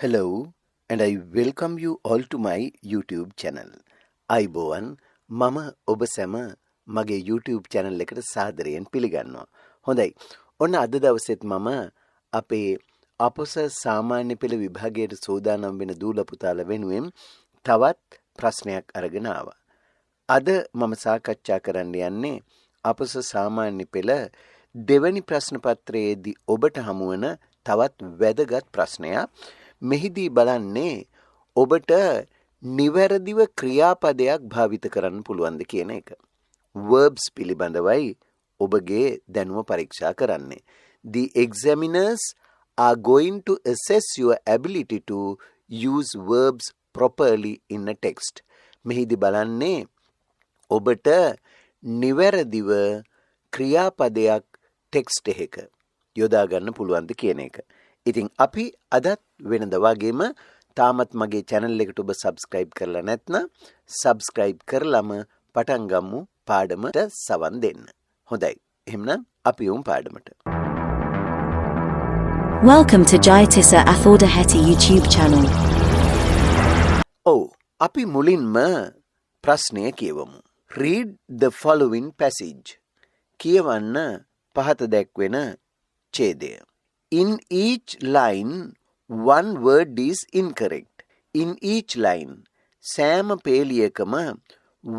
Hello, and I welcome you all to my YouTube channel. අයිබෝවන් මම ඔබ සැම මගේ YouTube channel එකට සාදරයෙන් පිළිගන්නවා. හොඳයි. ඔන්න අද දවසෙත් මම අපේ අපොස සාමාන්‍ය පෙළ විභාගයට සූදානම් වෙන දූල පුතාලා වෙනුවෙන් තවත් ප්‍රශ්නයක් අරගෙන ආවා. අද මම සාකච්ඡා කරන්න යන්නේ අපොස සාමාන්‍ය පෙළ දෙවැනි ප්‍රශ්න පත්‍රයේදී ඔබට හමු වන තවත් වැදගත් ප්‍රශ්නයක්. මෙහිදී බලන්නේ ඔබට නිවැරදිව ක්‍රියාපදයක් භාවිත කරන්න පුළුවන්ද කියන එක. verbs පිළිබඳවයි ඔබගේ දැනුම පරීක්ෂා කරන්නේ. The examiners are going to assess your ability to use verbs properly in a text. මෙහිදී බලන්නේ ඔබට නිවැරදිව ක්‍රියාපදයක් ටෙක්ස්ට් එකක යොදා ගන්න පුළුවන්ද කියන එක. ඉතින් අපි අදත් වෙනද වගේම තාමත් මගේ channel එකට ඔබ subscribe කරලා නැත්නම් subscribe කරලම පටන් ගමු පාඩමට සවන් දෙන්න. හොඳයි. එහෙනම් අපි යමු පාඩමට. Welcome to Jayatissa Athaudahetti YouTube channel. අපි මුලින්ම ප්‍රශ්නය කියවමු. Read the following passage. කියවන්න පහත දැක්වෙන ඡේදය. In each line, one word is incorrect. In each line, සෑම පේලියකම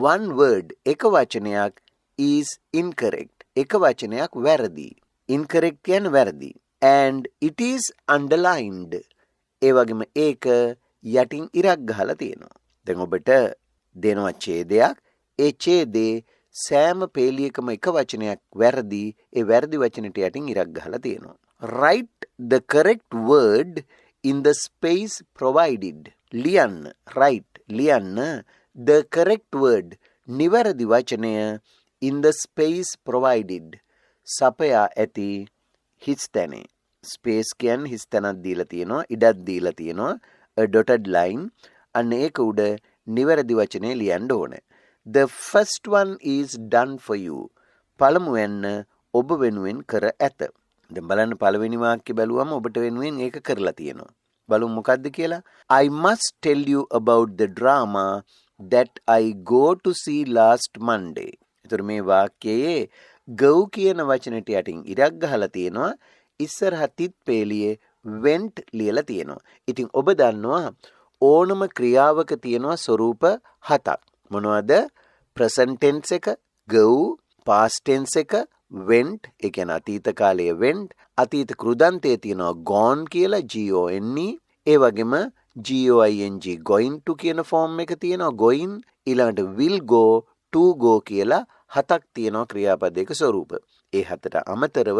one word එක වචනයක් is incorrect. එක වචනයක් වැරදි. Incorrect කියන්නේ වැරදි. And it is underlined. ඒ වගේම ඒක යටින් ඉරක් ගහලා තියෙනවා. දැන් ඔබට දෙනවා ඡේදයක්. ඒ ඡේදේ සෑම පේලියකම එක වචනයක් වැරදි. ඒ වැරදි වචනෙට යටින් ඉරක් ගහලා තියෙනවා. Write the correct word in the space provided. ලියන්න. Write. ලියන්න. The correct word. නිවැරදි වචනය in the space provided. සපයා ඇති හිස්තැනේ. Space කියන්නේ හිස්තැනක් දීලා තියෙනවා. ඉඩක් දීලා තියෙනවා. A dotted line. අන්න ඒක උඩ නිවැරදි වචනේ ලියන්න ඕනේ. The first one is done for you. පළමුවෙන් ඔබ වෙනුවෙන් කර ඇත. දැන් බලන්න පළවෙනි වාක්‍ය බැලුවම ඔබට වෙනුවෙන් ඒක කරලා තියෙනවා. බලමු මොකද්ද කියලා. I must tell you about the drama that I go to see last Monday. ඒතර මේ වාක්‍යයේ go කියන වචනෙට යටින් ඉරක් ගහලා තියෙනවා. ඉස්සරහ තිත් පේලියේ went ලියලා තියෙනවා. ඉතින් ඔබ දන්නවා ඕනම ක්‍රියාවක තියෙනවා ස්වරූප හතක්. මොනවද? present tense එක, go, past tense එක, went, ඒ කියන්නේ අතීත කාලයේ went, අතීත කෘදන්තයේ තියෙනවා gone කියලා gone, ඒ වගේම going going to කියන ෆෝම් එක තියෙනවා going, ඊළඟට will go, to go කියලා හතක් තියෙනවා ක්‍රියාපදයක ස්වරූප. ඒ හතට අමතරව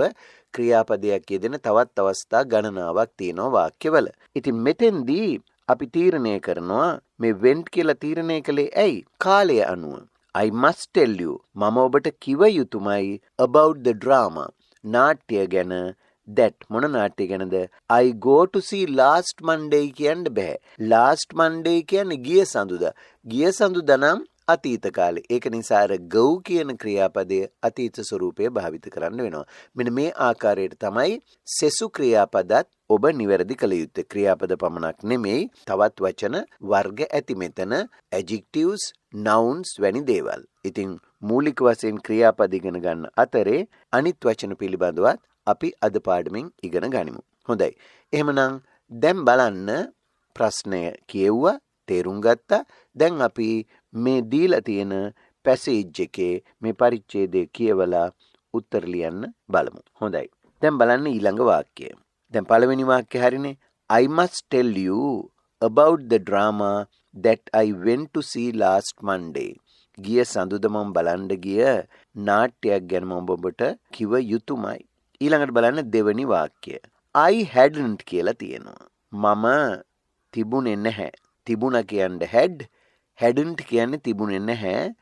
ක්‍රියාපදයක් යෙදෙන තවත් අවස්ථා ගණනාවක් තියෙනවා වාක්‍යවල. ඉතින් මෙතෙන්දී අපි තීරණය කරනවා මේ went කියලා තීරණය කළේ ඇයි? කාලය අනුව. I must tell you. මම ඔබට කිව යුතුමයි about the drama. නාට්‍ය ගැන. that මොන නාට්‍ය ගැනද? I go to see last Monday කියන්න බෑ. last Monday කියන්නේ ගිය සඳුදා. ගිය සඳුදා නම් අතීත කාලේ. ඒක නිසා අර go කියන ක්‍රියාපදයේ අතීත ස්වරූපය භාවිත කරන්න වෙනවා. මෙන්න මේ ආකාරයට තමයි සෙසු ක්‍රියාපදත් ඔබ නිවැරදි කළ යුත්තේ. ක්‍රියාපද පමණක් නෙමෙයි තවත් වචන වර්ග ඇති මෙතන adjectives, nouns වැනි දේවල්. ඉතින් මූලික වශයෙන් ක්‍රියාපද ඉගෙන ගන්න අතරේ අනිත් වචන පිළිබඳවත් අපි අද පාඩමෙන් ඉගෙන ගනිමු. හොඳයි. එහෙමනම් දැන් බලන්න ප්‍රශ්නය කියවුවා, තේරුම් ගත්තා. දැන් අපි මේ දීලා තියෙන පැසේජ් එකේ මේ පරිච්ඡේදය කියවලා උත්තර ලියන්න බලමු. හොඳයි. දැන් බලන්න ඊළඟ වාක්‍යය. දැන් පළවෙනි වාක්‍යය හරිනේ. I must tell you about the drama that I went to see last Monday. ගිය සඳුදා මම බලන්න ගිය නාට්‍යයක් ගැන මම ඔබට කිව යුතුමයි. ඊළඟට බලන්න දෙවෙනි වාක්‍යය. I hadn't කියලා තියෙනවා. මම තිබුණේ නැහැ. තිබුණා කියන්නේ had, hadn't කියන්නේ තිබුණේ නැහැ.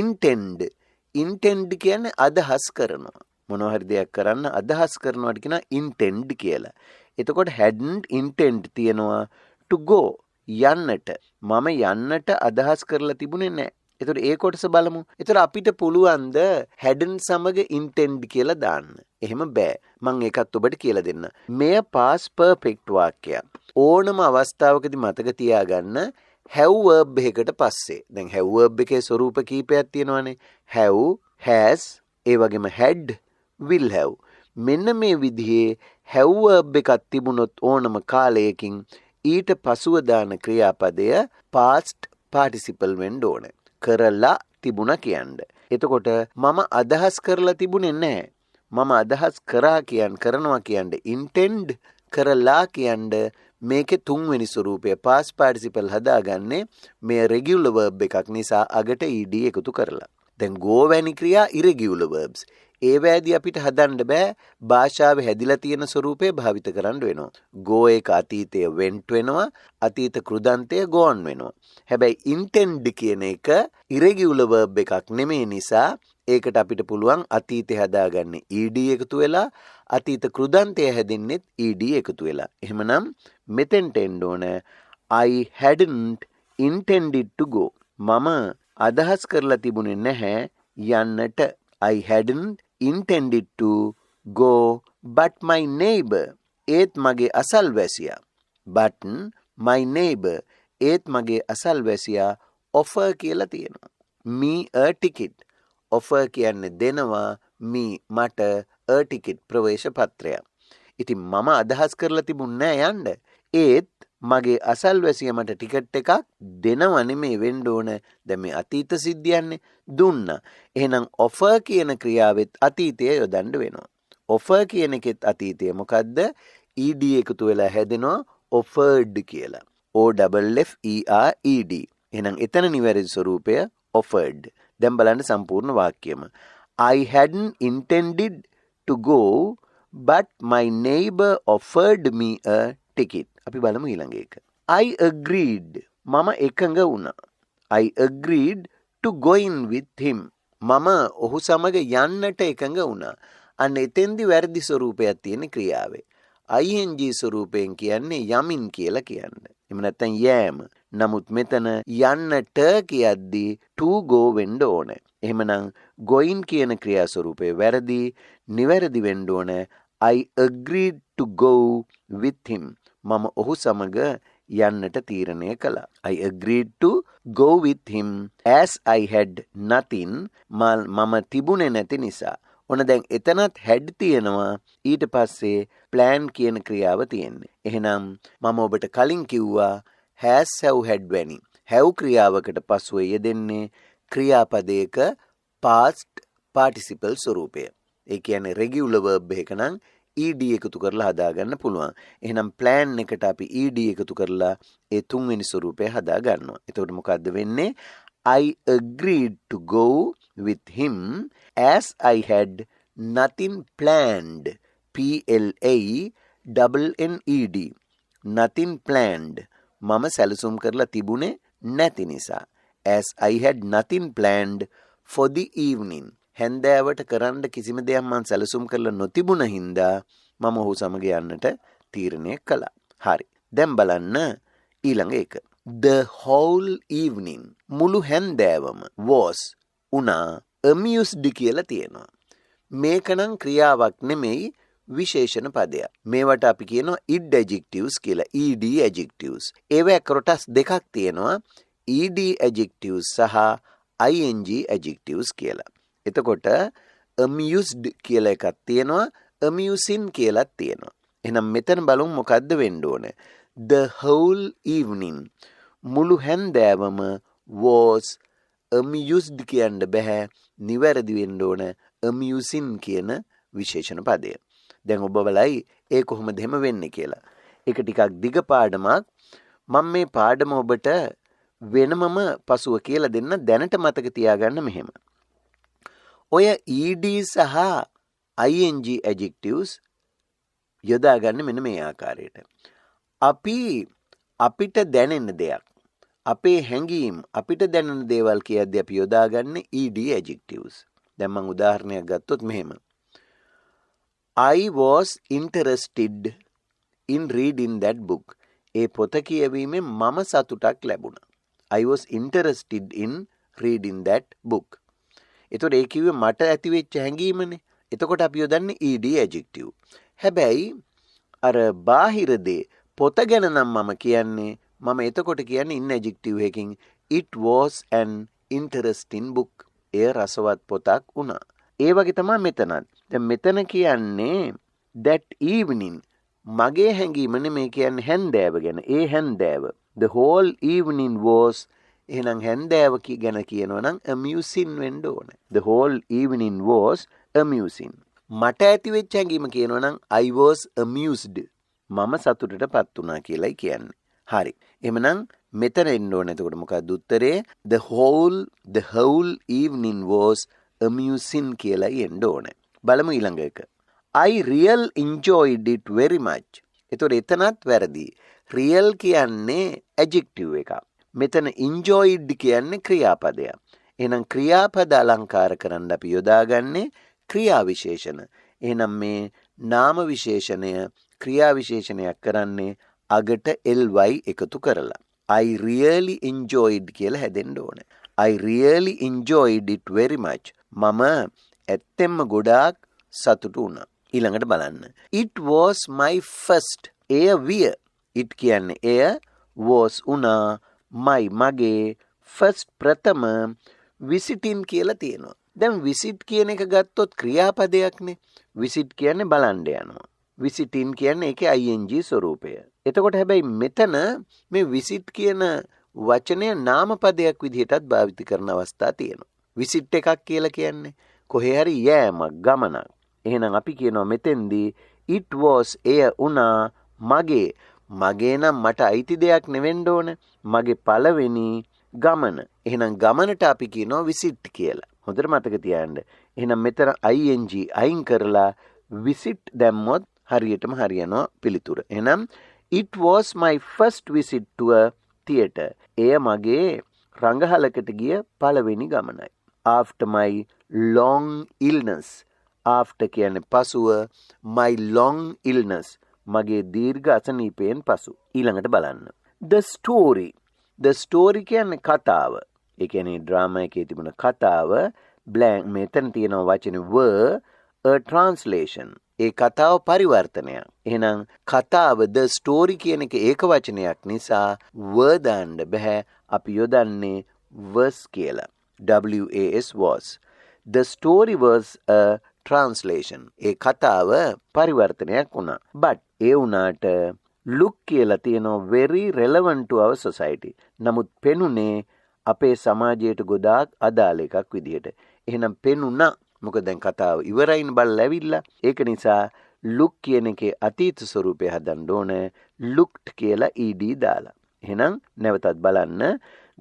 intend කියන්නේ අදහස් කරනවා. මොනවා හරි දෙයක් කරන්න අදහස් කරනවාට කියනවා intend කියලා. එතකොට hadn't intend තියෙනවා to go යන්නට. මම යන්නට අදහස් කරලා තිබුණේ නැහැ. එතකොට ඒ කොටස බලමු. එතකොට අපිට පුළුවන් ද hadn't සමග intend කියලා දාන්න. එහෙම බෑ. මම ඒකත් ඔබට කියලා දෙන්න. මෙය past perfect වාක්‍යයක්. ඕනම අවස්ථාවකදී මතක තියාගන්න have verb එකකට පස්සේ. දැන් have verb එකේ ස්වරූප කීපයක් තියෙනවානේ. have, has, ඒ වගේම had, will have. මෙන්න මේ විදිහේ have verb එකක් තිබුණොත් ඕනම කාලයකින් ඊට පසුව දාන ක්‍රියාපදය past participle වෙන්න ඕනේ. කරලා තිබුණා කියන්න. එතකොට මම අදහස් කරලා තිබුණේ නැහැ. මම අදහස් කරනවා කියන්න intend කරලා කියන්න මේකේ තුන්වෙනි ස්වරූපය past participle හදාගන්නේ මේ regular verb එකක් නිසා අගට ed එකතු කරලා. දැන් go වැනි ක්‍රියා irregular verbs. ඒ වෑදී අපිට හදන්න බෑ භාෂාවේ හැදිලා තියෙන ස්වරූපේ භාවිත කරන්න වෙනවා. go එක අතීතයේ went වෙනවා, අතීත කෘදන්තය gone වෙනවා. හැබැයි intend කියන එක irregular verb එකක් නෙමෙයි නිසා ඒකට අපිට පුළුවන් අතීතේ හදාගන්නේ ed එකතු වෙලා, අතීත කෘදන්තය හැදෙන්නෙත් ed එකතු වෙලා. එහෙමනම් මෙතෙන්ට එන්න ඕන I hadn't intended to go. මම අදහස් කරලා තිබුණේ නැහැ යන්නට. I hadn't intended to go but my neighbor, ඒත් මගේ අසල්වැසියා, but my neighbor, ඒත් මගේ අසල්වැසියා offer කියලා තියෙනවා. me a ticket. offer කියන්නේ දෙනවා, me මට a ticket ප්‍රවේශ පත්‍රයක්. ඉතින් මම අදහස් කරලා තිබුණේ නෑ යන්න. ඒත් මගේ අසල්වැසියා මට ටිකට් එකක් දෙනවා නෙමෙයි වෙන්න ඕන. දැන් මේ අතීත සිද්ධියන්නේ දුන්නා. එහෙනම් offer කියන ක්‍රියාවෙත් අතීතය යොදන්න වෙනවා. offer කියන එකෙත් අතීතය මොකද්ද? ed එකතු වෙලා හැදෙනවා offered කියලා. O.Level. එහෙනම් එතන නිවැරදි ස්වරූපය offered. දැන් බලන්න සම්පූර්ණ වාක්‍යයම. I hadn't intended to go but my neighbor offered me a ticket. අපි බලමු ඊළඟ එක. I agreed. මම එකඟ වුණා. I agreed to go in with him. මම ඔහු සමග යන්නට එකඟ වුණා. අන්න එතෙන්දි වැරදි ස්වරූපයක් තියෙන ක්‍රියාවේ. ing ස්වරූපයෙන් කියන්නේ යමින් කියලා කියන්නේ. එහෙම නැත්නම් යෑම. නමුත් මෙතන යන්නට කියද්දී to go වෙන්න ඕනේ. එහෙමනම් going කියන ක්‍රියා ස්වරූපේ වැරදි. නිවැරදි වෙන්න ඕනේ I agreed to go with him. මම ඔහු සමග යන්නට තීරණය කළා. I agreed to go with him as I had nothing. මම තිබුණේ නැති නිසා. ඔන්න දැන් එතනත් had තියෙනවා. ඊට පස්සේ plan කියන ක්‍රියාව තියෙන්නේ. එහෙනම් මම ඔබට කලින් කිව්වා has, have, had වැනි have ක්‍රියාවකට පසුව යෙදෙන්නේ ක්‍රියාපදයක past participle ස්වරූපය. ඒ කියන්නේ regular verb එක නම් ed එකතු කරලා හදාගන්න පුළුවන්. එහෙනම් plan එකට අපි ed එකතු කරලා ඒ තුන්වෙනි ස්වරූපය හදා ගන්නවා. එතකොට මොකද්ද වෙන්නේ? I agreed to go with him as I had nothing planned. PLANNED. nothing planned. මම සැලසුම් කරලා තිබුණේ නැති නිසා. as I had nothing planned for the evening. හැන්දෑවට කරන්න කිසිම දෙයක් මම සැලසුම් කරලා නොතිබුණ හින්දා මම ඔහු සමග යන්නට තීරණය කළා. හරි. දැන් බලන්න ඊළඟ එක. The whole evening. මුළු හැන්දෑවම was උනා amused කියලා තියෙනවා. මේක නම් ක්‍රියාවක් නෙමෙයි විශේෂණ පදයක්. මේවට අපි කියනවා id adjectives කියලා. ed adjectives. ඒවා කොටස් දෙකක් තියෙනවා. ed adjectives සහ ing adjectives කියලා. එතකොට amused කියලා එකක් තියෙනවා, amusing කියලාත් තියෙනවා. එහෙනම් මෙතන බලමු මොකද්ද වෙන්න ඕනේ. The whole evening. මුළු හැන්දෑවම was amused කියන්න බෑ. නිවැරදි වෙන්න ඕනේ amusing කියන විශේෂණ පදය. දැන් ඔබ බලයි ඒ කොහොමද එහෙම වෙන්නේ කියලා. ඒක ටිකක් දිග පාඩමක්. මම මේ පාඩම ඔබට වෙනමම පසුව කියලා දෙන්න. දැනට මතක තියාගන්න මෙහෙම. ඔය ed සහ ing adjectives යොදාගන්න මෙන්න මේ ආකාරයට. අපිට දැනෙන දෙයක්, අපේ හැඟීම්, අපිට දැනෙන දේවල් කියද්දී අපි යොදාගන්නේ ed adjectives. දැන් මම උදාහරණයක් ගත්තොත් මෙහෙම. I was interested in reading that book. ඒ පොත කියවීමෙන් මම සතුටක් ලැබුණා. I was interested in reading that book. එතකොට ඒ කිව්වේ මට ඇති වෙච්ච හැඟීමනේ. එතකොට අපි යොදන්නේ ed adjective. හැබැයි අර බාහිර දේ පොත ගැන නම් මම කියන්නේ මම එතකොට කියන්නේ in adjective එකකින් it was an interesting book. ඒ රසවත් පොතක් වුණා. ඒ වගේ තමයි මෙතනත්. දැන් මෙතන කියන්නේ that evening මගේ හැඟීම නෙමෙයි කියන්නේ හැන්දෑව ගැන. ඒ හැන්දෑව the whole evening was එහෙනම් හැන්දෑව ගැන කියනවා නම් amusing වෙන්න ඕනේ. The whole evening was amusing. මට ඇති වෙච්ච හැඟීම කියනවා නම් I was amused. මම සතුටටපත් වුණා කියලායි කියන්නේ. හරි. එහෙනම් මෙතන එන්න ඕනේ. එතකොට මොකක්ද උත්තරේ? The whole evening was amusing කියලායි එන්න ඕනේ. බලමු ඊළඟ එක. I really enjoyed it very much. එතකොට එතනත් වැරදි. real කියන්නේ adjective එකක්. මෙතන enjoyed කියන්නේ ක්‍රියාපදයක්. එහෙනම් ක්‍රියාපද අලංකාර කරන්න අපි යොදාගන්නේ ක්‍රියා විශේෂණ. එහෙනම් මේ නාම විශේෂණය ක්‍රියා විශේෂණයක් කරන්නේ අගට ly එකතු කරලා. I really enjoyed කියලා හැදෙන්න ඕනේ. I really enjoyed it very much. මම ඇත්තෙන්ම ගොඩාක් සතුටු වුණා. ඊළඟට බලන්න. It was my first. එය විය. it කියන්නේ එය was උනා මගේ first ප්‍රථම visiting කියලා තියෙනවා. දැන් visit කියන එක ගත්තොත් ක්‍රියාපදයක්නේ. visit කියන්නේ බලන්න යනවා. visiting කියන්නේ ඒකේ ing ස්වරූපය. එතකොට හැබැයි මෙතන මේ visit කියන වචනය නාමපදයක් විදිහටත් භාවිත කරන අවස්ථා තියෙනවා. visit එකක් කියලා කියන්නේ කොහේ හරි යෑමක් ගමනක්. එහෙනම් අපි කියනවා මෙතෙන්දී it was එය උනා මගේ නම් මට අයිති දෙයක් නෙවෙන්න ඕන. මගේ පළවෙනි ගමන. එහෙනම් ගමනට අපි කියනවා visit කියලා. හොඳට මතක තියාගන්න. එහෙනම් මෙතන ing අයින් කරලා visit දැම්මොත් හරියටම හරියනවා පිළිතුර. එහෙනම් it was my first visit to a theatre. එය මගේ රංගහලකට ගිය පළවෙනි ගමනයි. After my long illness. After කියන්නේ පසුව my long illness. මගේ දීර්ඝ අසනීපයෙන් පසු. ඊළඟට බලන්න. The story කියන්නේ කතාව. ඒ කියන්නේ ඩ්‍රාමා එකේ තිබුණ කතාව blank මෙතන තියෙන වචනේ were a translation. ඒ කතාව පරිවර්තනයක්. එහෙනම් කතාව the story කියන එක ඒක වචනයක් නිසා were දාන්න බෑ. අපි යොදන්නේ was කියලා. was. The story was a translation. ඒ කතාව පරිවර්තනයක් වුණා. but ඒ වුණාට look කියලා තියෙනවා very relevant to our society. නමුත් පෙනුනේ අපේ සමාජයට ගොඩාක් අදාළ එකක් විදිහට. එහෙනම් පෙනුණා. මොකද දැන් කතාව ඉවරයින් බලලා ඇවිල්ලා. ඒක නිසා look කියන එකේ අතීත ස්වරූපය හදන්න ඕනේ. looked කියලා ed දාලා. එහෙනම් නැවතත් බලන්න.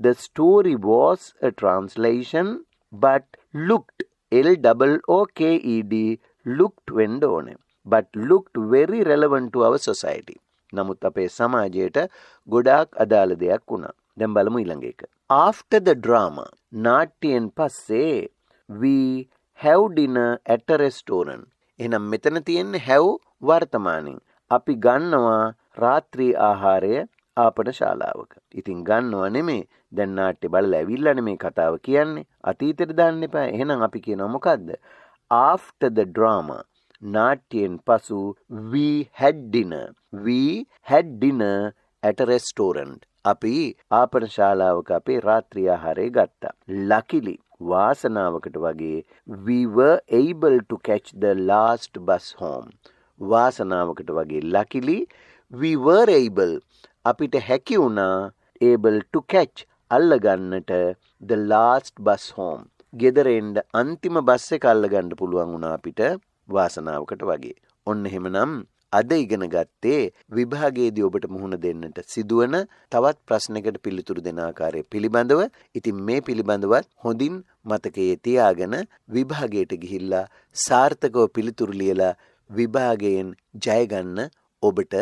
The story was a translation but looked looked වෙන්න ඕනේ. but looked very relevant to our society. නමුත් අපේ සමාජයට ගොඩාක් අදාළ දෙයක් වුණා. දැන් බලමු ඊළඟ එක. After the drama නාට්‍යයෙන් පස්සේ we have dinner at a restaurant. එහෙනම් මෙතන තියෙන්නේ have වර්තමානින්. අපි ගන්නවා රාත්‍රී ආහාරය ආපන ශාලාවක. ඉතින් ගන්නවා නෙමෙයි. දැන් නාට්‍ය බලලා ඇවිල්ලානේ මේ කතාව කියන්නේ. අතීතෙට දාන්න එපා. එහෙනම් අපි කියනවා මොකද්ද? After the drama නාට්‍යයෙන් පසු we had dinner at a restaurant. අපි ආපන ශාලාවක අපේ රාත්‍රී ආහාරය ගත්තා. Luckily වාසනාවකට වගේ we were able to catch the last bus home. වාසනාවකට වගේ luckily we were able අපිට හැකි වුණා able to catch අල්ලගන්නට the last bus home. ගෙදර එන්න අන්තිම බස් එක අල්ලගන්න පුළුවන් වුණා අපිට වාසනාවකට වගේ. ඔන්න එහෙමනම් අද ඉගෙන ගත්තේ විභාගයේදී ඔබට මුහුණ දෙන්නට සිදුවන තවත් ප්‍රශ්නයකට පිළිතුරු දෙන ආකාරය පිළිබඳව. ඉතින් මේ පිළිබඳවත් හොඳින් මතකයේ තියාගෙන විභාගයට ගිහිල්ලා සාර්ථකව පිළිතුරු ලියලා විභාගයෙන් ජය ගන්න ඔබට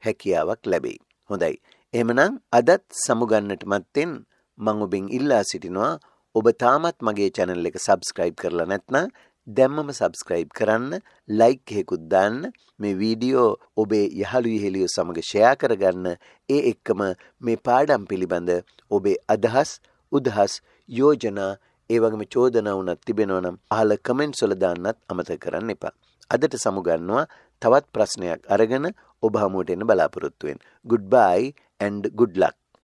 හැකියාවක් ලැබෙයි. හොඳයි. එහෙමනම් අදත් සමුගන්නට මත්තෙන් මම ඔබෙන් ඉල්ලා සිටිනවා ඔබ තාමත් මගේ channel එක subscribe කරලා නැත්නම් දැම්මම subscribe කරන්න, like එකකුත් දාන්න, මේ වීඩියෝ ඔබේ යහළු යෙහෙළියෝ සමග share කරගන්න. ඒ එක්කම මේ පාඩම් පිළිබඳ ඔබේ අදහස් උදහස් යෝජනා ඒ වගේම චෝදනා වුණත් තිබෙනවා නම් අහල කමෙන්ට්ස් වල දාන්නත් අමතක කරන්න එපා. අදට සමුගන්නවා තවත් ප්‍රශ්නයක් අරගෙන ඔබ හමුවට එන්න බලාපොරොත්තු වෙන්න. Goodbye and good luck.